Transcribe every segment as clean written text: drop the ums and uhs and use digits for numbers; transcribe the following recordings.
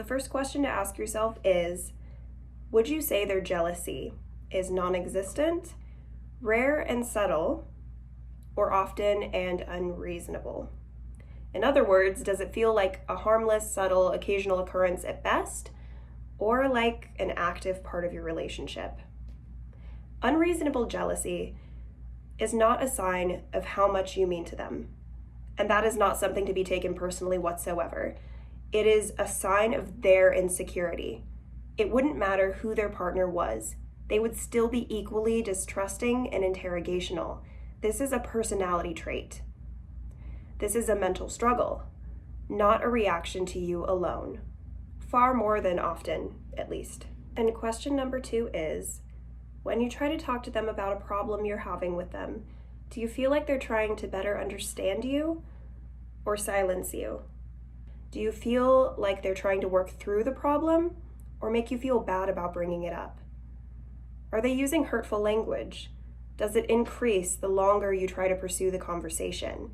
first question to ask yourself is, would you say their jealousy is non-existent, rare and subtle, or often and unreasonable? In other words, does it feel like a harmless, subtle, occasional occurrence at best, or like an active part of your relationship? Unreasonable jealousy is not a sign of how much you mean to them, and that is not something to be taken personally whatsoever. It is a sign of their insecurity. It wouldn't matter who their partner was. They would still be equally distrusting and interrogational. This is a personality trait. This is a mental struggle, not a reaction to you alone. Far more than often, at least. And question number 2 is, when you try to talk to them about a problem you're having with them, do you feel like they're trying to better understand you or silence you? Do you feel like they're trying to work through the problem or make you feel bad about bringing it up? Are they using hurtful language? Does it increase the longer you try to pursue the conversation?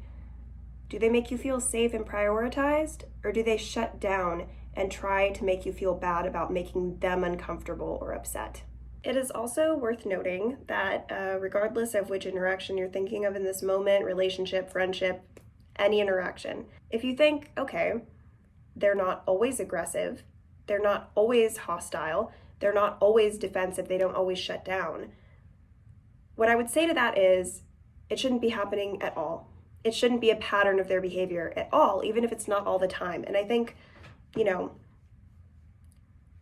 Do they make you feel safe and prioritized, or do they shut down and try to make you feel bad about making them uncomfortable or upset? It is also worth noting that regardless of which interaction you're thinking of in this moment, relationship, friendship, any interaction, if you think, okay, they're not always aggressive, they're not always hostile, they're not always defensive, they don't always shut down, what I would say to that is it shouldn't be happening at all. It shouldn't be a pattern of their behavior at all, even if it's not all the time. And I think,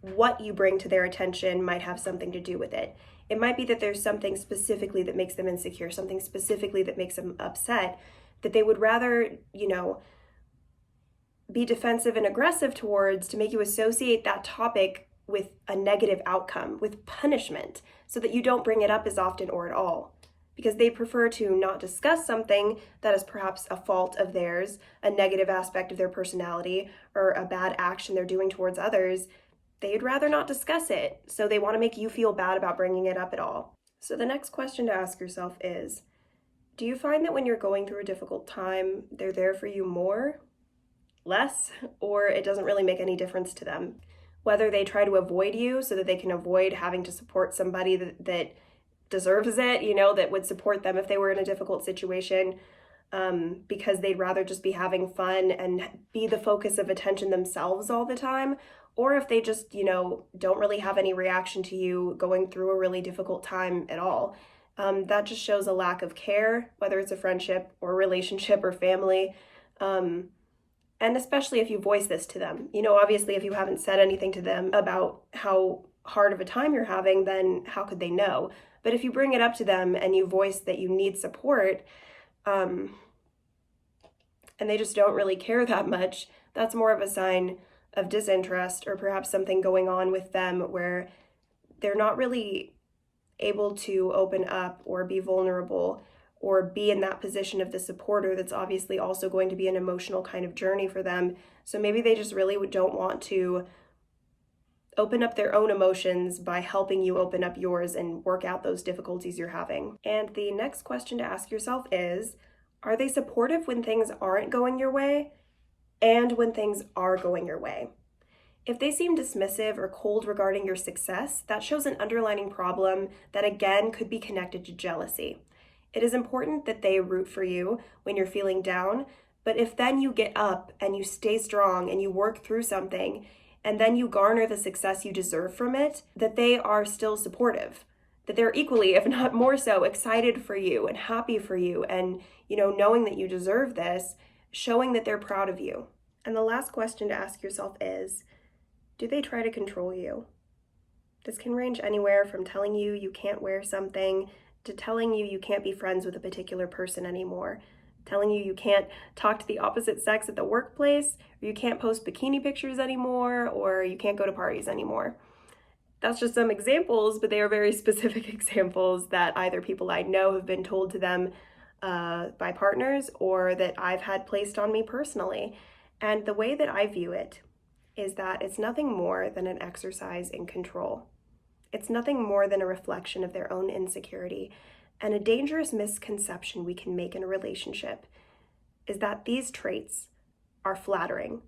what you bring to their attention might have something to do with it. It might be that there's something specifically that makes them insecure, something specifically that makes them upset, that they would rather, be defensive and aggressive towards to make you associate that topic with a negative outcome, with punishment, so that you don't bring it up as often or at all. Because they prefer to not discuss something that is perhaps a fault of theirs, a negative aspect of their personality, or a bad action they're doing towards others. They'd rather not discuss it, so they want to make you feel bad about bringing it up at all. So the next question to ask yourself is, do you find that when you're going through a difficult time, they're there for you more, less, or it doesn't really make any difference to them? Whether they try to avoid you so that they can avoid having to support somebody that deserves it, that would support them if they were in a difficult situation, because they'd rather just be having fun and be the focus of attention themselves all the time, or if they just, don't really have any reaction to you going through a really difficult time at all. That just shows a lack of care, whether it's a friendship or relationship or family. And especially if you voice this to them. Obviously, if you haven't said anything to them about how hard of a time you're having, then how could they know? But if you bring it up to them and you voice that you need support, and they just don't really care that much, that's more of a sign of disinterest, or perhaps something going on with them where they're not really able to open up or be vulnerable or be in that position of the supporter that's obviously also going to be an emotional kind of journey for them. So maybe they just really don't want to open up their own emotions by helping you open up yours and work out those difficulties you're having. And the next question to ask yourself is, are they supportive when things aren't going your way and when things are going your way? If they seem dismissive or cold regarding your success, that shows an underlying problem that again could be connected to jealousy. It is important that they root for you when you're feeling down, but if then you get up and you stay strong and you work through something, and then you garner the success you deserve from it, that they are still supportive, that they're equally, if not more so, excited for you and happy for you, and knowing that you deserve this, showing that they're proud of you. And the last question to ask yourself is, do they try to control you? This can range anywhere from telling you you can't wear something to telling you you can't be friends with a particular person anymore, telling you you can't talk to the opposite sex at the workplace, or you can't post bikini pictures anymore, or you can't go to parties anymore. That's just some examples, but they are very specific examples that either people I know have been told to them by partners, or that I've had placed on me personally. And the way that I view it is that it's nothing more than an exercise in control. It's nothing more than a reflection of their own insecurity. And a dangerous misconception we can make in a relationship is that these traits are flattering.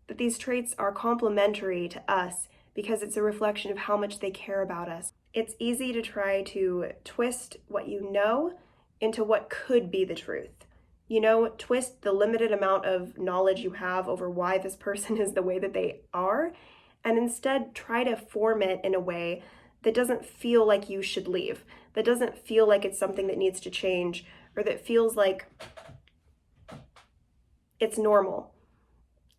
that these traits are complementary to us because it's a reflection of how much they care about us. It's easy to try to twist what you know into what could be the truth. You know, twist the limited amount of knowledge you have over why this person is the way that they are, and instead try to form it in a way that doesn't feel like you should leave, that doesn't feel like it's something that needs to change, or that feels like it's normal.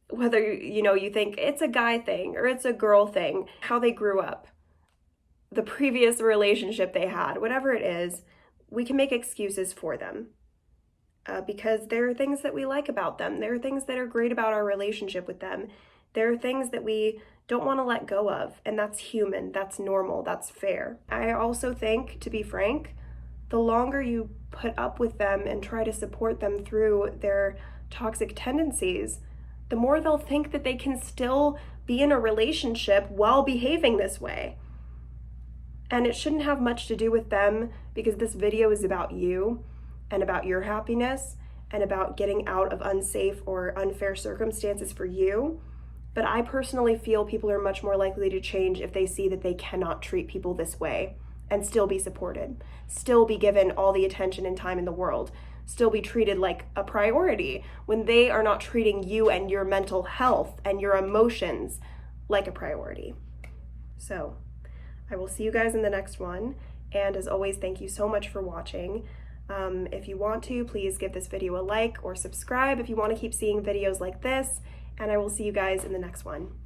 Whether, you think it's a guy thing or it's a girl thing, how they grew up, the previous relationship they had, whatever it is, we can make excuses for them. Because there are things that we like about them. There are things that are great about our relationship with them. There are things that we don't want to let go of, and that's human, that's normal, that's fair. I also think, to be frank, the longer you put up with them and try to support them through their toxic tendencies, the more they'll think that they can still be in a relationship while behaving this way. And it shouldn't have much to do with them, because this video is about you and about your happiness and about getting out of unsafe or unfair circumstances for you. But I personally feel people are much more likely to change if they see that they cannot treat people this way and still be supported, still be given all the attention and time in the world, still be treated like a priority when they are not treating you and your mental health and your emotions like a priority. So I will see you guys in the next one. And as always, thank you so much for watching. If you want to, please give this video a like or subscribe if you want to keep seeing videos like this. And I will see you guys in the next one.